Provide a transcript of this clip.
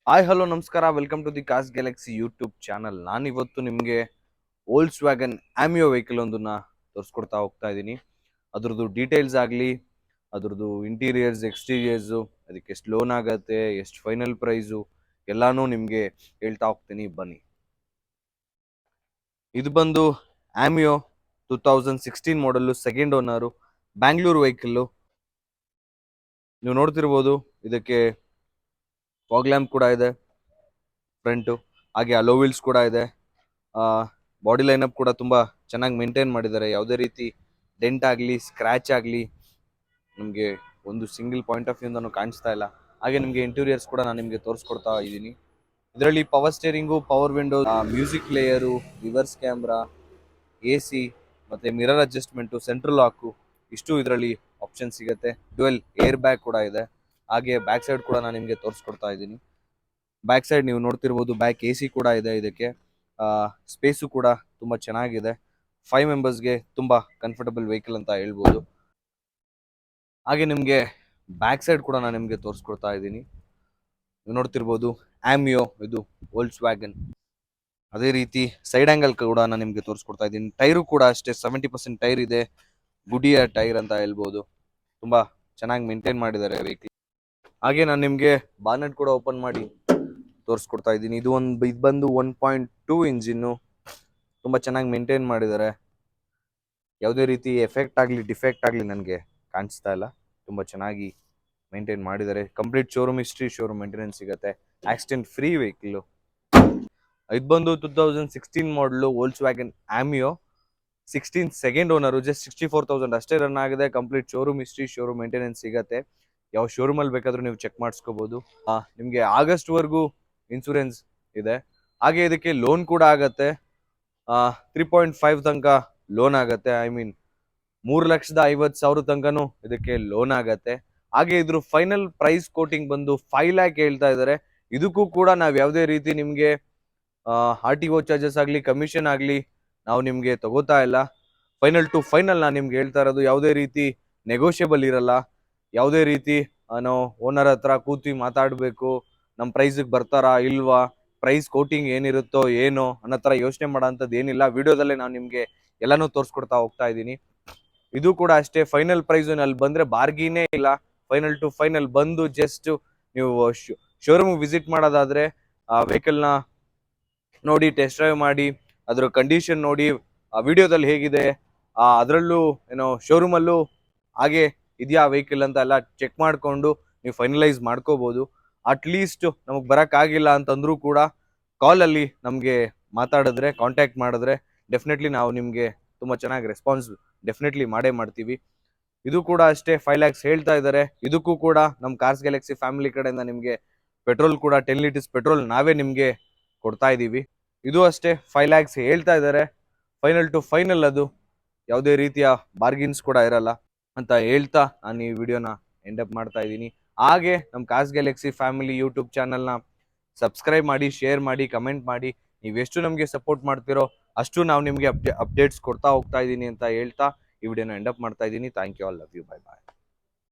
Hi hello ನಮಸ್ಕಾರ, welcome to the cars galaxy YouTube channel. ನಾನಿವತ್ತು ನಿಮಗೆ ವೋಲ್ಕ್ಸ್ ವ್ಯಾಗನ್ ಆಮಿಯೋ ವೆಹಿಕಲ್ ಒಂದನ್ನ ತೋರಿಸ್ಕೊಡ್ತಾ ಹೋಗ್ತಾ ಇದ್ದೀನಿ. ಅದ್ರದ್ದು ಡೀಟೇಲ್ಸ್ ಆಗಲಿ, ಅದ್ರದ್ದು ಇಂಟೀರಿಯರ್ಸ್ ಎಕ್ಸ್ಟೀರಿಯರ್ಸು, ಅದಕ್ಕೆ ಎಷ್ಟು ಲೋನ್ ಆಗುತ್ತೆ, ಎಷ್ಟು ಫೈನಲ್ ಪ್ರೈಸು ಎಲ್ಲಾನು ನಿಮಗೆ ಹೇಳ್ತಾ ಹೋಗ್ತೀನಿ, ಬನ್ನಿ. ಇದು ಬಂದು ಆಮಿಯೋ 2016 ಮಾಡಲ್ಲು, ಸೆಕೆಂಡ್ ಓನರು, ಬ್ಯಾಂಗ್ಳೂರು ವೆಹಿಕಲ್ಲು. ನೀವು ನೋಡ್ತಿರ್ಬೋದು, ಇದಕ್ಕೆ ಫಾಗ್ ಲ್ಯಾಂಪ್ ಕೂಡ ಇದೆ ಫ್ರಂಟು, ಹಾಗೆ ಅಲೋ ವೀಲ್ಸ್ ಕೂಡ ಇದೆ. ಬಾಡಿ ಲೈನಪ್ ಕೂಡ ತುಂಬ ಚೆನ್ನಾಗಿ ಮೇಂಟೈನ್ ಮಾಡಿದ್ದಾರೆ. ಯಾವುದೇ ರೀತಿ ಡೆಂಟ್ ಆಗಲಿ ಸ್ಕ್ರ್ಯಾಚ್ ಆಗಲಿ ನಮಗೆ ಒಂದು ಸಿಂಗಲ್ ಪಾಯಿಂಟ್ ಆಫ್ ವ್ಯೂಂದನೂ ಕಾಣಿಸ್ತಾ ಇಲ್ಲ. ಹಾಗೆ ನಿಮಗೆ ಇಂಟೀರಿಯರ್ಸ್ ಕೂಡ ನಾನು ನಿಮಗೆ ತೋರಿಸ್ಕೊಡ್ತಾ ಇದ್ದೀನಿ. ಇದರಲ್ಲಿ power steering, power window, music player, reverse camera, AC ಮತ್ತು ಮಿರರ್ ಅಡ್ಜಸ್ಟ್ಮೆಂಟು, ಸೆಂಟ್ರಲ್ ಲಾಕು, ಇಷ್ಟು ಇದರಲ್ಲಿ ಆಪ್ಷನ್ ಸಿಗುತ್ತೆ. ಡ್ಯುವೆಲ್ ಏರ್ ಬ್ಯಾಗ್ ಕೂಡ ಇದೆ. ಹಾಗೆ ಬ್ಯಾಕ್ ಸೈಡ್ ಕೂಡ ನಾನು ನಿಮಗೆ ತೋರಿಸ್ಕೊಡ್ತಾ ಇದ್ದೀನಿ. ಬ್ಯಾಕ್ ಸೈಡ್ ನೀವು ನೋಡ್ತಿರ್ಬೋದು, ಬ್ಯಾಕ್ AC ಕೂಡ ಇದೆ. ಇದಕ್ಕೆ ಸ್ಪೇಸು ಕೂಡ ತುಂಬ ಚೆನ್ನಾಗಿದೆ. 5 ಮೆಂಬರ್ಸ್ಗೆ ತುಂಬ ಕಂಫರ್ಟಬಲ್ ವೆಹಿಕಲ್ ಅಂತ ಹೇಳ್ಬೋದು. ಹಾಗೆ ನಿಮಗೆ ಬ್ಯಾಕ್ ಸೈಡ್ ಕೂಡ ನಾನು ನಿಮಗೆ ತೋರಿಸ್ಕೊಡ್ತಾ ಇದ್ದೀನಿ. ನೀವು ನೋಡ್ತಿರ್ಬೋದು ಆಮಿಯೋ, ಇದು ವೋಲ್ಕ್ಸ್ ವ್ಯಾಗನ್. ಅದೇ ರೀತಿ ಸೈಡ್ ಆ್ಯಂಗಲ್ ಕೂಡ ನಾನು ನಿಮಗೆ ತೋರಿಸ್ಕೊಡ್ತಾ ಇದ್ದೀನಿ. ಟೈರು ಕೂಡ ಅಷ್ಟೇ 70% ಟೈರ್ ಇದೆ. ಗುಡಿಯ ಟೈರ್ ಅಂತ ಹೇಳ್ಬೋದು. ತುಂಬ ಚೆನ್ನಾಗಿ ಮೇಂಟೈನ್ ಮಾಡಿದ್ದಾರೆ ವೆಹಿಕಲ್. ಹಾಗೆ ನಾನು ನಿಮಗೆ ಬಾನೆಟ್ ಕೂಡ ಓಪನ್ ಮಾಡಿ ತೋರಿಸ್ಕೊಡ್ತಾ ಇದ್ದೀನಿ. ಇದು ಬಂದು 1.2 ಇಂಜಿನ್ನು, ತುಂಬ ಚೆನ್ನಾಗಿ ಮೇಂಟೈನ್ ಮಾಡಿದ್ದಾರೆ. ಯಾವುದೇ ರೀತಿ ಎಫೆಕ್ಟ್ ಆಗಲಿ ಡಿಫೆಕ್ಟ್ ಆಗಲಿ ನನಗೆ ಕಾಣಿಸ್ತಾ ಇಲ್ಲ. ತುಂಬ ಚೆನ್ನಾಗಿ ಮೇಂಟೈನ್ ಮಾಡಿದ್ದಾರೆ. Complete showroom history, showroom maintenance ಸಿಗುತ್ತೆ. Accident free vehicle. ಇದು ಬಂದು 2016 ಮಾಡಲು Volkswagen Ameo, 16 second owner, just 64,000 ಅಷ್ಟೇ ರನ್ ಆಗಿದೆ. Complete showroom history, showroom maintenance ಸಿಗುತ್ತೆ. ಯಾವ ಶೋರೂಮಲ್ಲಿ ಬೇಕಾದರೂ ನೀವು ಚೆಕ್ ಮಾಡಿಸ್ಕೋಬೋದು. ನಿಮಗೆ ಆಗಸ್ಟ್ವರೆಗೂ ಇನ್ಸೂರೆನ್ಸ್ ಇದೆ. ಹಾಗೆ ಇದಕ್ಕೆ ಲೋನ್ ಕೂಡ ಆಗತ್ತೆ. 3.5 ತನಕ ಲೋನ್ ಆಗತ್ತೆ. ಐ ಮೀನ್ 3,50,000 ತನಕನೂ ಇದಕ್ಕೆ ಲೋನ್ ಆಗತ್ತೆ. ಹಾಗೆ ಇದ್ರ ಫೈನಲ್ ಪ್ರೈಸ್ ಕೋಟಿಂಗ್ ಬಂದು 5 ಲ್ಯಾಕ್ ಹೇಳ್ತಾ ಇದ್ದಾರೆ. ಇದಕ್ಕೂ ಕೂಡ ನಾವು ಯಾವುದೇ ರೀತಿ ನಿಮಗೆ RTO ಚಾರ್ಜಸ್ ಆಗಲಿ, ಕಮಿಷನ್ ಆಗಲಿ ನಾವು ನಿಮಗೆ ತಗೋತಾ ಇಲ್ಲ. ಫೈನಲ್ ಟು ಫೈನಲ್ ನಾನು ನಿಮ್ಗೆ ಹೇಳ್ತಾ ಇರೋದು. ಯಾವುದೇ ರೀತಿ ನೆಗೋಷಿಯಬಲ್ ಇರಲ್ಲ. ಯಾವುದೇ ರೀತಿ ನಾವು ಓನರ್ ಹತ್ರ ಕೂತಿ ಮಾತಾಡಬೇಕು, ನಮ್ಮ ಪ್ರೈಸಿಗೆ ಬರ್ತಾರಾ ಇಲ್ವಾ, ಪ್ರೈಸ್ ಕೋಟಿಂಗ್ ಏನಿರುತ್ತೋ ಏನೋ ಅನ್ನೋ ಥರ ಯೋಚನೆ ಮಾಡೋ ಅಂಥದ್ದು ಏನಿಲ್ಲ. ವಿಡಿಯೋದಲ್ಲೇ ನಾನು ನಿಮಗೆ ಎಲ್ಲನೂ ತೋರಿಸ್ಕೊಡ್ತಾ ಹೋಗ್ತಾ ಇದ್ದೀನಿ. ಇದು ಕೂಡ ಅಷ್ಟೇ, ಫೈನಲ್ ಪ್ರೈಸು ಅಲ್ಲಿ ಬಂದರೆ ಬಾರ್ಗಿನೇ ಇಲ್ಲ. ಫೈನಲ್ ಟು ಫೈನಲ್ ಬಂದು ಜಸ್ಟ್ ನೀವು ಶೋರೂಮ್ ವಿಸಿಟ್ ಮಾಡೋದಾದರೆ ಆ ವೆಹಿಕಲ್ನ ನೋಡಿ, ಟೆಸ್ಟ್ ಡ್ರೈವ್ ಮಾಡಿ, ಅದರ ಕಂಡೀಷನ್ ನೋಡಿ, ಆ ವಿಡಿಯೋದಲ್ಲಿ ಹೇಗಿದೆ, ಅದರಲ್ಲೂ ಏನೋ ಶೋರೂಮಲ್ಲೂ ಹಾಗೆ ಇದೆಯಾ ವೆಹಿಕಲ್ ಅಂತ ಎಲ್ಲ ಚೆಕ್ ಮಾಡಿಕೊಂಡು ನೀವು ಫೈನಲೈಸ್ ಮಾಡ್ಕೋಬೋದು. ಅಟ್ಲೀಸ್ಟ್ ನಮಗೆ ಬರೋಕ್ಕಾಗಿಲ್ಲ ಅಂತಂದ್ರೂ ಕೂಡ ಕಾಲಲ್ಲಿ ನಮಗೆ ಮಾತಾಡಿದ್ರೆ, ಕಾಂಟ್ಯಾಕ್ಟ್ ಮಾಡಿದ್ರೆ ಡೆಫಿನೆಟ್ಲಿ ನಾವು ನಿಮಗೆ ತುಂಬ ಚೆನ್ನಾಗಿ ರೆಸ್ಪಾನ್ಸ್ ಡೆಫಿನೆಟ್ಲಿ ಮಾಡೇ ಮಾಡ್ತೀವಿ. ಇದು ಕೂಡ ಅಷ್ಟೇ 5 ಲ್ಯಾಕ್ಸ್ ಹೇಳ್ತಾ ಇದ್ದಾರೆ. ಇದಕ್ಕೂ ಕೂಡ ನಮ್ಮ ಕಾರ್ಸ್ ಗ್ಯಾಲಕ್ಸಿ ಫ್ಯಾಮಿಲಿ ಕಡೆಯಿಂದ ನಿಮಗೆ ಪೆಟ್ರೋಲ್ ಕೂಡ 10 ಲೀಟರ್ಸ್ ಪೆಟ್ರೋಲ್ ನಾವೇ ನಿಮಗೆ ಕೊಡ್ತಾ ಇದ್ದೀವಿ. ಇದು ಅಷ್ಟೇ 5 ಲ್ಯಾಕ್ಸ್ ಹೇಳ್ತಾ ಇದ್ದಾರೆ. ಫೈನಲ್ ಟು ಫೈನಲ್ ಅದು ಯಾವುದೇ ರೀತಿಯ ಬಾರ್ಗಿನ್ಸ್ ಕೂಡ ಇರಲ್ಲ ಅಂತ ಹೇಳ್ತಾ ನಾನು ಈ ವಿಡಿಯೋನ ಎಂಡಪ್ ಮಾಡ್ತಾ ಇದ್ದೀನಿ. ಹಾಗೆ ನಮ್ಮ ಕಾರ್ಸ್ ಗ್ಯಾಲಕ್ಸಿ ಫ್ಯಾಮಿಲಿ ಯೂಟ್ಯೂಬ್ ಚಾನಲ್ನ ಸಬ್ಸ್ಕ್ರೈಬ್ ಮಾಡಿ, ಶೇರ್ ಮಾಡಿ, ಕಮೆಂಟ್ ಮಾಡಿ. ನೀವೆಷ್ಟು ನಮಗೆ ಸಪೋರ್ಟ್ ಮಾಡ್ತಿರೋ ಅಷ್ಟು ನಾವು ನಿಮಗೆ ಅಪ್ಡೇಟ್ಸ್ ಕೊಡ್ತಾ ಹೋಗ್ತಾ ಇದ್ದೀನಿ ಅಂತ ಹೇಳ್ತಾ ಈ ವಿಡಿಯೋನ ಎಂಡಪ್ ಮಾಡ್ತಾ ಇದ್ದೀನಿ. Thank you all, love you, bye bye.